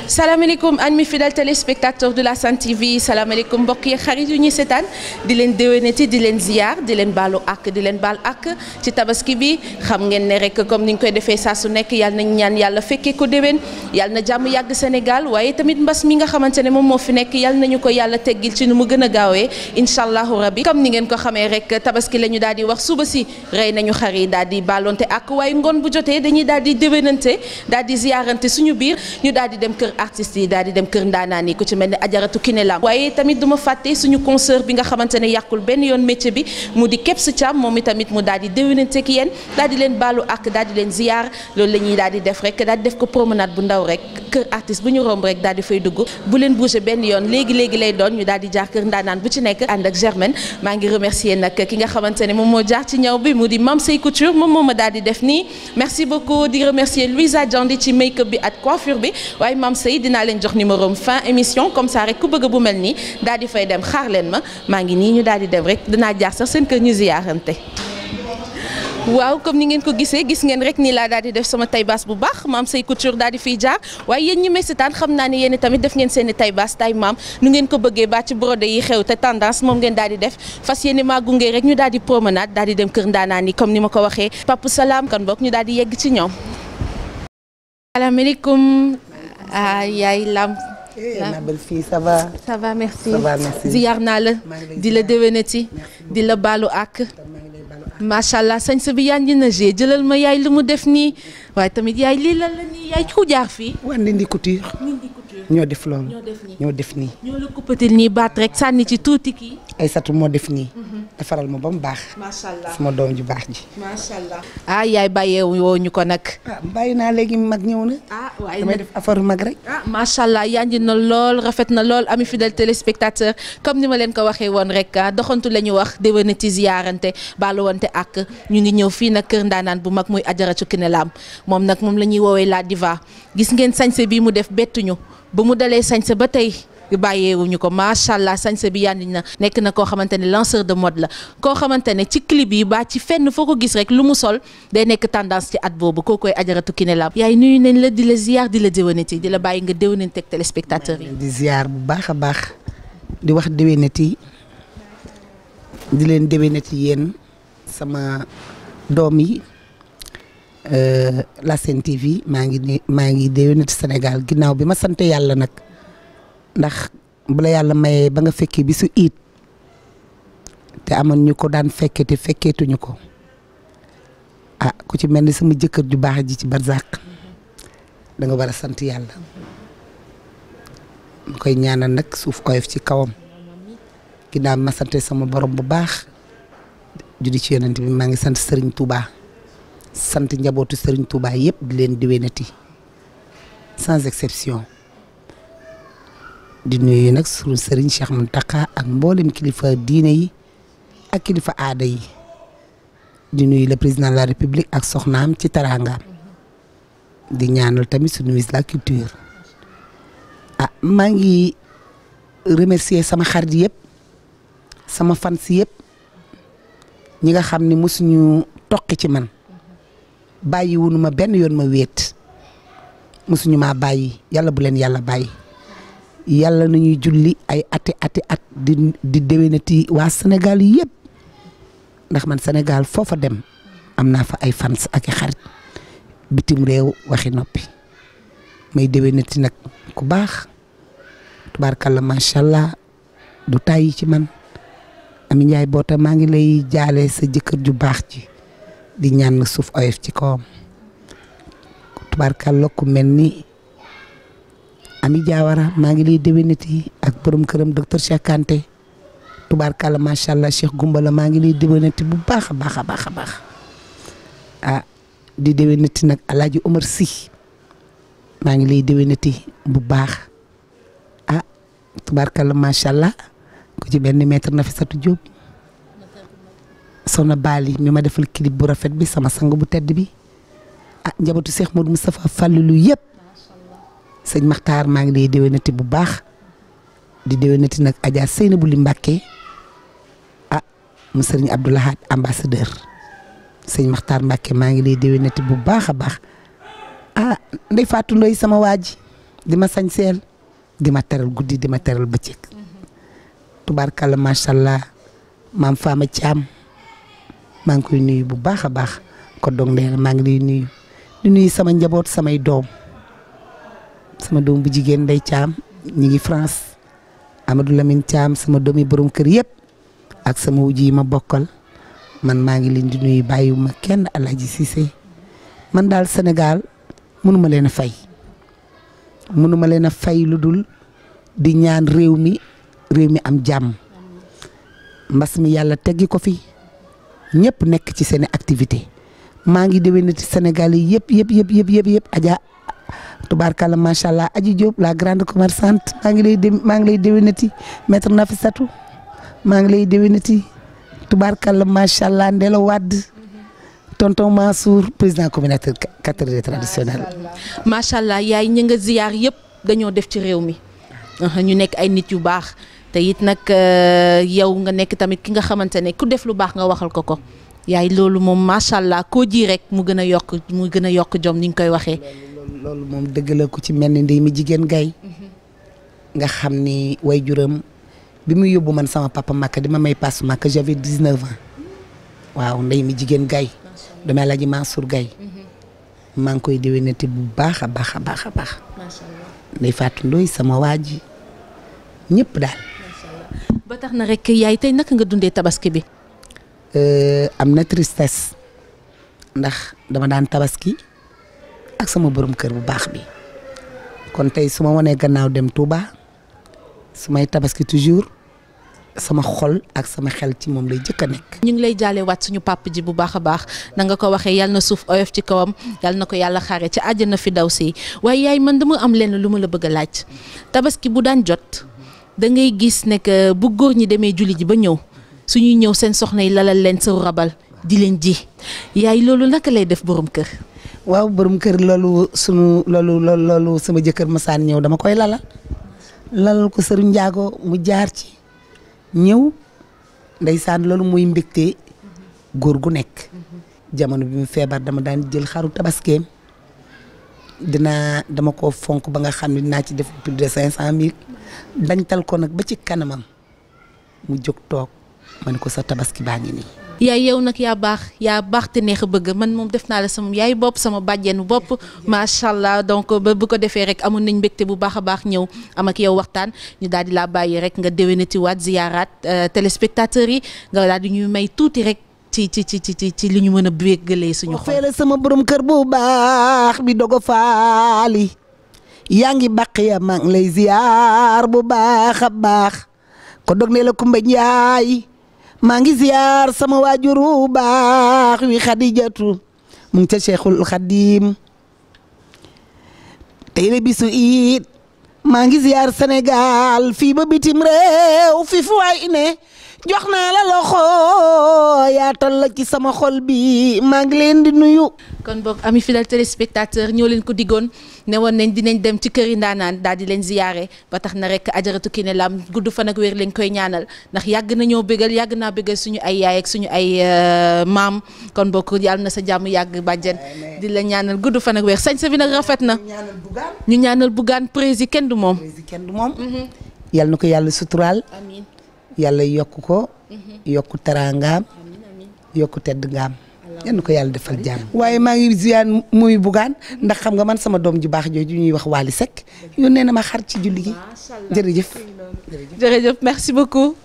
salaamaaleykum amis fidèles téléspectateurs de la Sen TV salaamaaleykum mbokk yi xarit yu ñuy seetaan di leen déwénati di leen ziar di leen baalu ak di leen baal ak ci tabaski bi xam ngeen ne rek comme ni ñu koy defee saa su nekk yàlla nañ ñaan yàlla fekkee ko déwén yàlla na jàmm yàgg Sénégal waaye tamit mbas mi nga xamante ne moom moo fi nekk yàlla nañu ko yàlla teggil ci nu mu gën a gaawee incha allahu rabbi comme ni ngeen ko xamee rek tabaski la ñu daal di wax suba si rey nañu xar yi daal di baalonte ak waaye ngoon bu jotee dañuy daal di déwénante daal di ziarante suñu biir ñu daal di dem kër artistes yi daal di dem kër ndaanaan yi ku ci mel ne Ajaratu Kiné Lam waaye tamit duma fàtte suñu concert bi nga xamante ne yàqul benn yoon métier bi mu di Kebs Thiam moom itamit mu daal di déwénante ak yéen daal di leen baalu ak daal di leen ziar loolu la ñuy daal di def rek daal di def ko promenade bu ndaw rek kër artiste bu ñu romb rek daal di fay dugg bu leen bouger benn yoon léegi lay doon ñu daal di jaar kër ndaanaan bu ci nekk ànd ak Germaine maa ngi remercier nag ki nga xamante ne moom moo jaar ci ñaw bi mu di Mame Sey Couture moom moo ma daal di def nii merci beaucoup di remercier Louisa Diandi ci make-up bi ak coiffure bi waaye Mame Sey dinaa leen jox numéro am fin émission comme ça rek ku bëgg bu mel nii daal di fay dem xaar leen ma maa ngi nii ñu daal di dem rek dinaa jaar sax seen kër ñu ziyaarante waaw comme ni ngeen ko gisee gis ngeen rek nii laa daal di def sama taille basse bu baax Mame Sey Couture daal di fiy jaar waaye yéen ñi may seetaan xam naa ne yéen tamit def ngeen seen i taille basse taille maam nu ngeen ko bëggee ba ci brodé yi xew te tendance moom ngeen daal di def fas yéene maa gunge rek ñu daal di promenade daal di dem kër ndaanaan yi comme ni ma ko waxee Pape Salam kon boog ñu daal di yegg ci ñoom. salaamaaleykum yaay Lam. ma belle fille ça va. ça va merci. ça va merci. ziyaar naa la di la déwénati di la baalu ak. macha allah sañse bi yaa ngi na jëlal ma yaay lu mu def nii waaye tamit yaay lii lan la nii yaay ku jaar fii. waa Ndindy Couture. ñoo def loolu. ñoo def nii. ñoo la kuppatil nii baat rek sànni ci tuuti kii. Aysatu moo def nii. defaral ma ba mu baax. macha allah sama doom ju baax ji. macha allah. ah yaay bàyyee woo ñu ko nag. ah bàyyi naa léegi mag ñëw na. ah waaye damay def affaire mag rek. ah macha allah yaa ngi na lool rafet na lool ami fidèle téléspectateur comme ni ma leen ko waxee woon rek doxantu la ñu wax déwénati ziyaarante baaluwante ak ñu ngi ñëw fii nag kër ndaanaan bu mag muy Ajaratu Kiné Lam moom nag moom la ñuy woowee la diva gis ngeen sañse bi mu def bettuñu ba mu dalee sañse ba tey bàyyeewuñu ko macha allah sañse bi yandi na nekk na koo xamante ne lanceur de mode la koo xamante ne ci clip yi ba ci fenn foo ko gis rek lu mu sol day nekk tendance ci at boobu koo koy Ajaratu Kiné Lam yaay nuyu nañ la di la ziar di la déwénati di la bàyyi nga déwénati ak téléspectateurs yi. di ziar bu baax a baax di wax déwénati di leen déwénati yéen sama doom yi la Sen TV maa ngi déwénati Sénégal ginnaaw bi ma sant yàlla nag. ndax bu la yàlla mayee ba nga fekkee bi su iit te amoon ñu ko daan fekke te fekkeetuñu ko ah ku ci mel ni sama jëkkër ju baax ji ci barzak da nga war a sant yàlla ma koy ñaanal nag suuf oyof ci kawam ginnaaw bi ma sante sama borom bu baax judi ci yonent bi maa ngi sant Serigne Touba sant njabootu Serigne Touba yëpp di leen déwénati sans exception di nuyu nag suñu Serigne Cheikh Mountakha ak mboolem kilifa diine yi ak kilifa aada yi di nuyu le président de la république ak soxnaam ci teraangaam di ñaanal tamit suñu ministre de la culture ah maa ngi remercier sama xarit yëpp sama fans yëpp ñi nga xam ne mosuñu toqi ci man bàyyi wunu ma benn yoon ma wéet mosuñu maa bàyyi yàlla bu leen yàlla bàyyi. yàlla nañuy julli ay ati at di déwénati waa Sénégal yëpp ndax man Sénégal foofa dem am naa fa ay fans ak i xarit bitim réew waxi noppi may déwénati nag ku baax tubaarkalla macha allah du tàyyi ci man Ami Njaay boota maa ngi lay jaale sa jëkkër ju baax ji di ñaan na suuf oyof ci kawam tubaarkalla ku mel ni Ami Diawara maa ngi lay déwénati ak borom këram docteur Cheikh Kanté tubaarkalla macha allah Cheikh Gumbala maa ngi lay déwénati bu baax a baax a baax a baax ah di déwénati nag El Hadj Omar Sy maa ngi lay déwénati bu baax ah tubaarkalla macha allah ku ci benn maître Nafissatou Diop Soxna Bali mi ma defal clip bu rafet bi sama sang bu tedd bi ah njabootu Cheikh Modou Moustapha Fallilou yëpp. sëñ Maxtaar maa ngi lay déwénati bu baax di déwénati nag Adja Seynabou Li Mbàkke ah mu sëriñ Abdoulahad ambassadeur sëñ Maxtaar Mbàkke maa ngi lay déwénati bu baax a baax ah Ndey Fatou Ndoy sama waa ji di ma sañseel di ma teral guddi di ma teral bëccëg tubaarkàlla macha allah maam Fama Thiam maa ngi koy nuyu bu baax a baax ko dog ndee maa ngi lay nuyu di nuyu sama njaboot samay doom sama doom bu jigéen Ndey Thiam ñi ngi France Amadou Lamine Thiam sama doomi borom kër yëpp ak sama wujj yi ma bokkal man maa ngi leen di nuyu bàyyiwuma kenn Alaaji Cissé man daal Sénégal mënuma leen a fay lu dul di ñaan réew mi am jàmm mbas mi yàlla teggi ko fi ñëpp nekk ci seen activité maa ngi déwénati Sénégal yi yëpp Adja tubaarkàlla macha allah Aji Diop la grande commerçante maa ngi lay déwénati maître Nafissatou maa ngi lay déwénati tubaarkàlla macha allah Ndella Wade tonton Mansour président communautaire catholique traditionnel. macha allah yaay ñi nga ziyaar yëpp dañoo def ci réew mi ñu nekk ay nit yu baax te it nag yow nga nekk tamit ki nga xamante ne ku def lu baax nga waxal ko yaay loolu moom macha allah koo ji rek mu gën a yokk jom ni ñu koy waxee. loolu moom dëgg la ku ci mel ni ndey mi jigéen gay nga xam ni way juram bi muy yóbbu man sama papa Makka di ma may passe Makka j'avais 19 ans waaw ndey mi jigéen gay damay Alaaji Mansour Gay maa ngi koy déwénati bu baax a baax. macha allah Ndey Fatou Ndoy sama waa ji ñëpp daal. ba tax na rek yaay tey naka nga dundee tabaski bi. am na tristesse ndax dama daan tabaski ak sama borom kër bu baax bi kon tey su ma wanee gannaaw dem Touba su may tabaski toujours sama xol ak sama xel ci moom lay jëkk a nekk. ñu ngi lay jaale waat suñu papa ji bu baax a baax na nga ko waxee yàlla na suuf oyof ci kawam yàlla na ko yàlla xaare ci àjjana fi daw si waaye yaay man dama am lenn lu ma la bëgg a laaj tabaski bu daan jot da ngay gis ne que bu góor ñi demee julli ji ba ñëw suñuy ñëw seen soxna yi lalal leen sa rabal di leen ji yaay loolu naka lay def borom kër. waaw borom kër loolu sama jëkkër masaan ñëw dama koy lalal ko sëru njaago mu jaar ci ñëw ndeysaan loolu mooy mbégte góor gu nekk jamono bi mu feebar dama daan jël xaru tabaskeem dama ko fonk ba nga xam ne dinaa ci def plus de 500 000 dañtal ko nag ba ci kanamam mu jóg toog ma ne ko sa tabaski baa ngi nii. yaay yow nag yaa baax te neex a bëgg man moom def naa la sama yaay bopp sama bàjjenu bopp macha allah donc ba bu ko defee rek amoon nañ mbégte bu baax a baax ñëw am ak yow waxtaan ñu daal di laa bàyyi rek nga déwénati waat ziyaaraat téléspectateurs yi nga daal di ñuy may tuuti rek ci li ñu mën a béggalee suñu xol. feele sama borom kër bu baax bi dogo faali yaa ngi bàq ya maa ngi lay ziyaar bu baax a baax ko dog ne la Kumba Njaay maa ngi ziyaar sama waajuru baax wi Xadijatu mu ngi ca Cheikhul Xadim tey la bisu it maa ngi ziyaar Sénégal fii ba bitim réew fi fu waay ne jox naa la loxo yaatal la ci sama xol bi maa ngi leen di nuyu. kon boog ami fidèle téléspectateur ñoo leen ko diggoon ne woon nañ dinañ dem ci këri ndaanaan daal di leen ziyaare ba tax na rek Ajaratu Kiné Lam gudd fan ak wér lañ koy ñaanal ndax yàgg nañoo bégal yàgg naa bégal suñu ay yaay ak suñu ay maam kon boog yàlla na sa jàmm yàgg bàjjen di la ñaanal gudd fan ak wér sañ sa bi nag rafet na ñu ñaanal Bougane prési kenn du moom yàlla na ko yàlla suturaal amiin yàlla yokk ko yokku teraangaam yokku tedd ngaam yenn ko yàlla defal jàmm waaye maa ngi ziyaar muy Bougane ndax xam nga man sama doom ju baax jooju ñuy wax Wally Seck yónnee na ma xar ci julli gi jërëjëf merci beaucoup.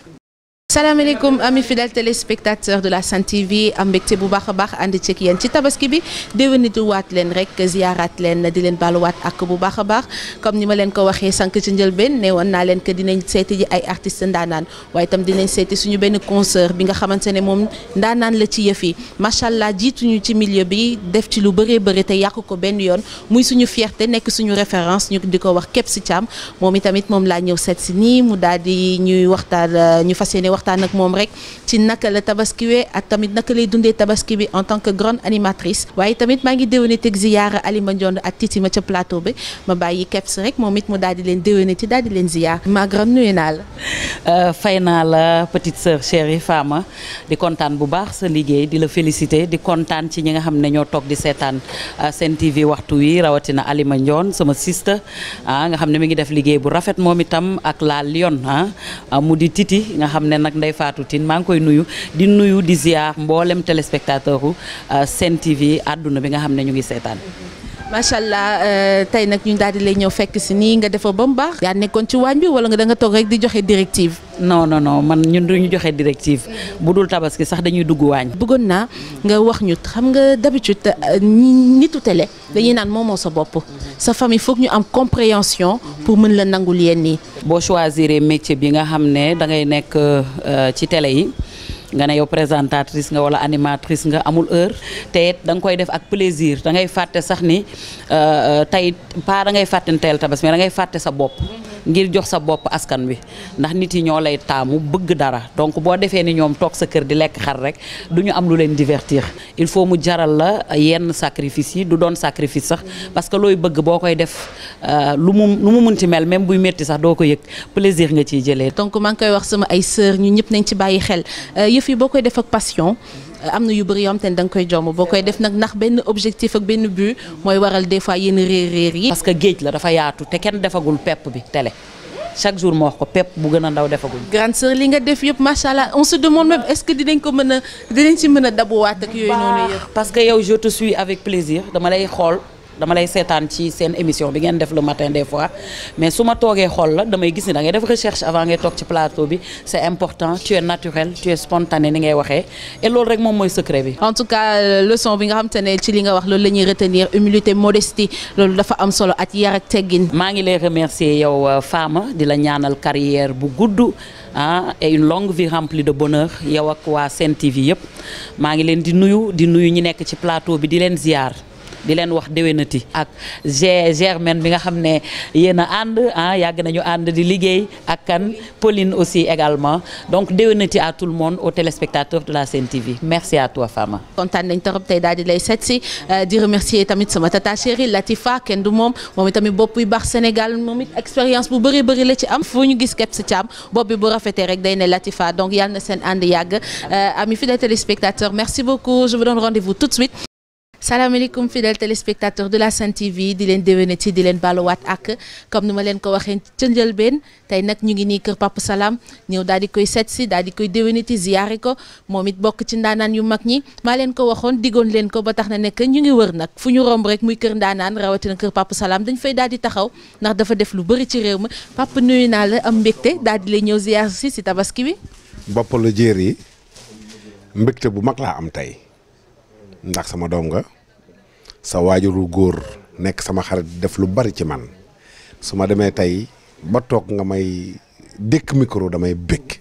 salaamaaleykum ami fidèle téléspectateur de la Sen TV am mbégte bu baax a baax ànd ceeg yéen ci tabaski bi déwénitu waat leen rek ziyaaraat leen di leen baaluwaat ak bu baax a baax comme ni ma leen ko waxee sànq ci njëlbeen ne woon naa leen que dinañ seeti ji ay artistes ndaanaan waaye itam dinañ seeti suñu benn concert bi nga xamante ne moom ndaanaan la ci yëf yi macha allah jiituñu ci milieu bi def ci lu bëree bëri te yàqu ko benn yoon muy suñu fierté nekk suñu référence ñu di ko wax Kebs Thiam moom itamit moom laa ñëw seet si nii mu daal di ñuy waxtaan ñu fas yéene waxtaan waxtaan ak moom rek ci naka la tabaskiwee ak tamit naka lay dundee tabaski bi en tant que grande animatrice waaye tamit maa ngi déwénati ak ziyaara Alima Ndiond ak Titi ma ca plateau bi ma bàyyi Kebs rek moom it mu daal di leen déwénati daal di leen ziyaar ma grande nuyu naa la. fay naa la petite sœur chérie Fama di kontaan bu baax sa liggéey di la féliciter di kontaan ci ñi nga xam ne ñoo toog di seetaan Sen TV waxtu wi rawatina Alima Ndiond sama sister nga xam ne mi ngi def liggéey bu rafet moom itam ak la Lion mu di Titi nga xam ne nag Ndeye Fatou Tine maa ngi koy nuyu di ziar mboolem téléspectateur u Sen TV àdduna bi nga xam ne ñu ngi seetaan. macha allah tey nag ñu daal di lay ñëw fekk si nii nga defoo ba mu baax. yaa nekkoon ci waañ bi wala nga da nga toog rek di joxe directive. non man ñun duñu joxe directive bu dul tabaski sax dañuy dugg waañ. bëggoon naa nga wax ñu xam nga d'habitude nitu télé dañuy naan moomoo sa bopp sa famille foog ñu am compréhension pour mën la nangul yenn yi. boo choisir métier bi nga xam ne da ngay nekk ci télé yi. nga ne yow présentatrice nga wala animatrice nga amul heure te it da nga koy def ak plaisir da ngay fàtte sax ni tey pas da ngay fàtte teel tabaski mais da ngay fàtte sa bopp ngir jox sa bopp askan wi ndax nit yi ñoo lay taamu bëgg dara donc boo defee ni ñoom toog sa kër di lekk xar rek du ñu am lu leen divertir il faut mu jaral la yenn sacrifice yi du doon sacrifice sax parce que looy bëgg boo koy def lu mu munti mel même buy métti sax doo ko yëg plaisir nga ciy jëlee. donc maa ngi koy wax sama ay sœur ñu ñëpp nañ ci bàyyi xel yëf yi boo koy def ak passion am na yu bëri yoo xam te ne da nga koy jomm boo koy def nag ndax benn objectif ak benn but mooy waral des fois yenn réer yi. parce que géej la dafa yaatu te kenn defagul pepp bi télé chaque jour moo wax ko pepp bu gën a ndaw defagul. grande sœur li nga def yëpp macha allah on se demande même est-ce que dinañ ci mën a dabuwaat ak yooyu noonu yëpp. parce que yow je te suis avec plaisir dama lay xool. dama lay seetaan ci seen émission bi ngeen def le matin des fois mais su ma toogee xool la damay gis ni da ngay def recherche avant ngay toog ci plateau bi c'est important tu es naturel tu es spontané ni ngay waxee et loolu rek moom mooy secret bi. en tout cas leçon bi nga xam te ne ci li nga wax loolu la ñuy retenir humilité modestie loolu dafa am solo ak yar ak teggin. maa ngi lay remercier yow Fama di la ñaanal carrière bu gudd et une longue vie remplie de bonheur yow ak waa Sen TV yëpp maa ngi leen di nuyu ñi nekk ci plateau bi di leen ziar. di leen wax déwénati ak Germaine bi nga xam ne yéen a ànd yàgg nañu ànd di liggéey ak kan Pauline aussi également donc déwénati à tout le monde aux téléspectateurs de la Sen TV merci à toi Fama. kontaan nañ torop tey daal di lay seet si di remercier tamit sama tata chérie Latifa kenn du moom itamit bopp yu baax Sénégal moom it expérience bu bëri la ci am fu ñu gis Kebs Thiam bopp bi bu rafetee rek day ne Latifa donc yàlla na seen ànd yàgg amis fidèles téléspectateurs merci beaucoup je vous donne rendez-vous tout de suite. salaamaaleykum fidèles téléspectateurs de la Sen TV di leen déwénati di leen baaluwaat ak comme ni ma leen ko waxee ca njëlbeen tey nag ñu ngi nii kër Papa Salam ñëw daal di koy seet si daal di koy déwénati ziyaare ko moom it bokk ci ndaanaan yu mag ñi maa leen ko waxoon diggoon leen ko ba tax na nekk ñu ngi wër nag fu ñu romb rek muy kër ndaanaan rawatina kër Papa Salam dañ fay daal di taxaw ndax dafa def lu bëri ci réew mi Papa nuyu naa la am mbégte daal di lay ñëw ziyaar si tabaski bi. bopp la jéer yi mbégte bu mag laa am tey ndax sama doom nga sa waajuru góor nekk sama xarit def lu bari ci man su ma demee tey ba toog nga may dékk micro damay bëgg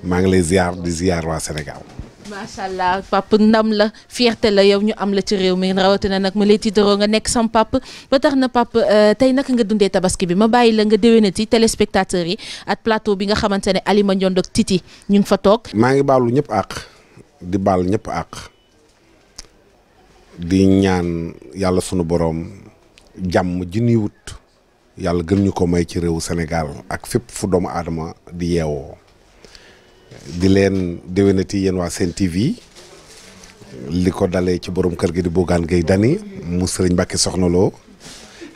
maa ngi lay ziar di ziar waa Sénégal. macha allah papa ndam la fierté la yow ñu am la ci réew mi rawatina nag ma lay tiitaroo nga nekk sam papa ba tax na papa tey naka nga dundee tabaski bi ma bàyyi la nga déwénati téléspectateurs yi ak plateau bi nga xamante ne Alima Ndiond ak Titi ñu ngi fa toog. maa ngi baalu ñëpp àq di baal ñëpp àq. di ñaan yàlla sunu boroom jàmm ji ñuy wut yàlla gën ñu ko may ci réewu Sénégal ak fépp fu doomu aadama di yeewoo di leen déwénati yéen waa Sen TV li ko dalee ci borom kër gi di Bougane Gueye Dany mu Sëriñ Mbàkke Soxna Lo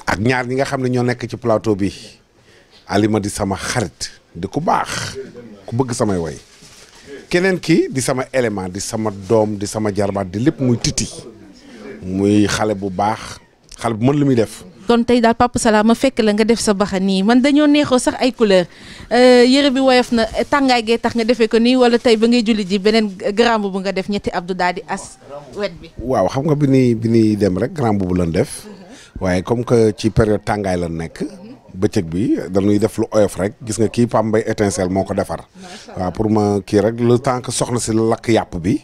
ak ñaar ñi nga xam ne ñoo nekk ci plateau bi Alima di sama xarit di ku baax ku bëgg samay woy keneen ki di sama élément di sama doom di sama jarbaat di lépp muy Titi muy xale bu baax xale bu mën lu muy def. kon tey daal Papa Salam ma fekk la nga def sa baxa nii man dañoo neexoo sax ay couleur yëre bi woyof na tàngaay gee tax nga defee ko nii wala tey ba ngay julli ji beneen grand bu nga def ñetti abdou daal di as wet bi. waaw xam nga bi ni dem rek grand bu lan def waaye comme que ci période tàngaay la nekk. bëccëg bi dañuy def lu oyof rek gis nga kii Pam Mbaye étincelle moo ko defar waaw pour ma kii rek le temps que soxna si lakk yàpp bi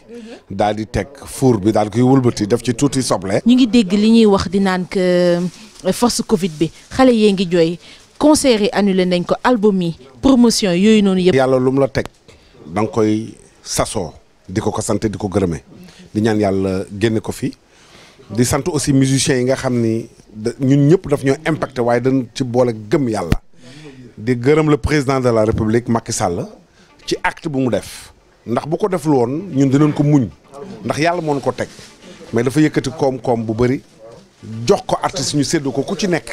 daal di teg four bi daal di koy wëlbati def ci tuuti soble. ñu ngi dégg li ñuy wax di naan que force Covid bi xale yee ngi jooy concert yi annulé nañ ko album yi promotion yooyu noonu yëpp. yàlla lu mu la teg da nga koy sasoo di ko sant di ko gërëmee di ñaan yàlla génne ko fi di sant aussi musiciens yi nga xam ni ñun ñëpp daf ñoo impacté waaye dañ ci boole gëm yàlla di gërëm le président de la république Macky Sall ci acte bu mu def ndax bu ko deful woon ñun dinañ ko muñ ndax yàlla moo ko teg mais dafa yëkkati koom-koom bu bëri jox ko artiste ñu séddu ko ku ci nekk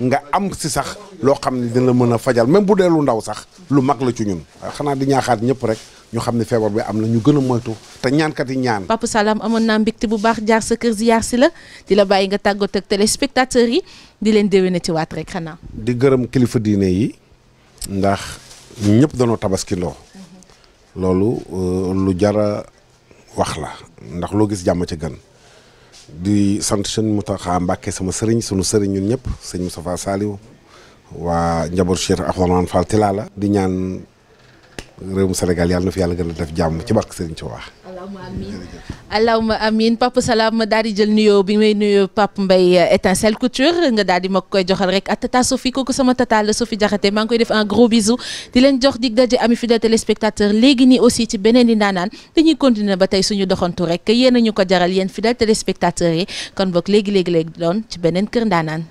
nga am si sax loo xam ne dina mën a fajal même bu dee lu ndaw sax lu mag la ci ñun xanaa di ñaaxaat ñëpp rek ñu xam ne feebar bi am na ñu gën a moytu te ñaankat yi ñaan. Papa Salam amoon naa mbégte bu baax jaar sa kër ziar si la di la bàyyi nga tàggatoo ak téléspectateurs yi di leen déwénati waat rek xanaa. di gërëm kilifa diine yi ndax ñëpp danoo tabaski loo loolu lu jara wax la ndax loo gis jàmm ci gën di sant sëñ Mountakha Mbacké sama sëriñ sunu sëriñ ñun ñëpp sëñ Moustapha Saliou waa njaboot Cheikh Ahmadou Fall Tilala di ñaan réewum Sénégal yàlla na fi yàlla gën a def jàmm ci barke Sëriñ Tuubaa. allahumma amiin Papa Salam ma daal di jël nuyoo bi may nuyoo Pape Mbaye Étincelle Couture nga daal di ma koy joxal rek ak tata Sophie kooku sama tata la Sophie Diakhaté maa ngi koy def un gros bisou di leen jox dig daje ami fidèle téléspectateur léegi nii aussi ci beneen di ndaanaan dañuy continuer ba tey suñu doxantu rek yéen a ñu ko jaral yéen fidèle téléspectateurs yi kon boog léegi doon ci beneen kër ndaanaan.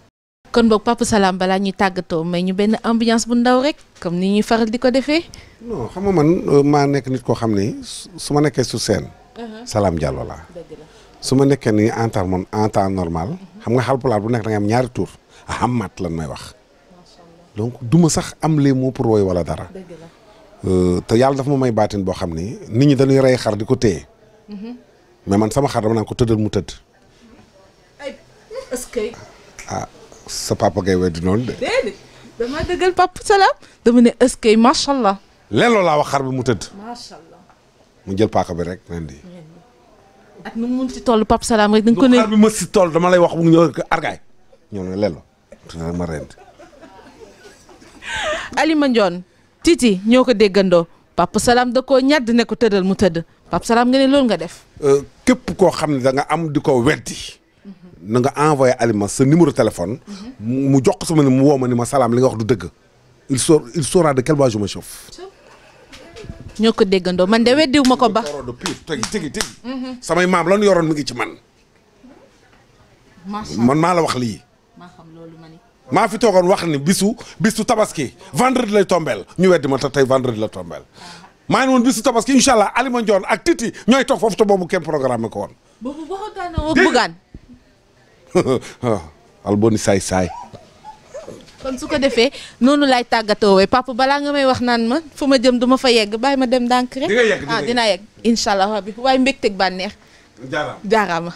kon boog Papa Salam balaa ñuy tàggatoo may ñu benn ambiance bu ndaw rek comme ni ñuy faral di ko defee. non xam nga man maa nekk nit koo xam ni su ma nekkee sur scène. Salam Diallo laa. su ma nekkee nii en temps normal. xam nga Haalpulaar bu nekk da nga am ñaari tur Hammat lan may wax. donc du ma sax am les mots pour woy wala dara. te yàlla dafa ma may baatin boo xam ni nit ñi dañuy rey xar di ko téye. mais man sama xar dama naan ko tëddal mu tëdd. est-ce que. ah sa papa ngay weddi noonu de. déedéet dama dëggal Papa Salam dama ne est-ce que macha allah. lelloo laa wax xar bi mu tëdd. macha allah. mu jël paaka bi rek nen di. ak nu mu mun ci toll Papa Salam rek da nga ko ne. xar bi ma si toll dama lay wax mu ñëw argaay ñëw ne lelloo rek ma rend. Alima Ndione Titi ñoo ko déggandoo Papa Salam da koo ñàdd ne ko tëddal mu tëdd Papa Salam nga ne loolu nga def. képp koo xam ne da nga am di ko weddi. na nga envoyé Alima sa numéro téléphone. mu jox ko sama ne mu woo ma ni ma Salam li nga wax du dëgg. il saura de quel bois je me chauffe. ñoo ko déggandoo man de weddiwu ma ko ba. de pire tegi samay maam la ñu yoroon mi ngi ci man. man maa la wax lii. maa xam loolu ma ni. maa fi toogoon wax ni bisu tabaski vendredi lay tombeel ñu weddi ma te tey vendredi la tombeel. maa ngi woon bisu tabaski incha allah Alima Ndione ak Titi ñooy toog foofu te boobu kenn programme ko woon. boobu waxtaan na woo Bougane. alboni saay. kon su ko defee noonu laay tàggatoo wee papa balaa nga may wax naan ma fu ma jëm du ma fa yegg bàyyi ma dem ndànk rek. di nga yegg dinaa yegg incha allah rabbi waaye mbégteeg bànneex. jaaraama.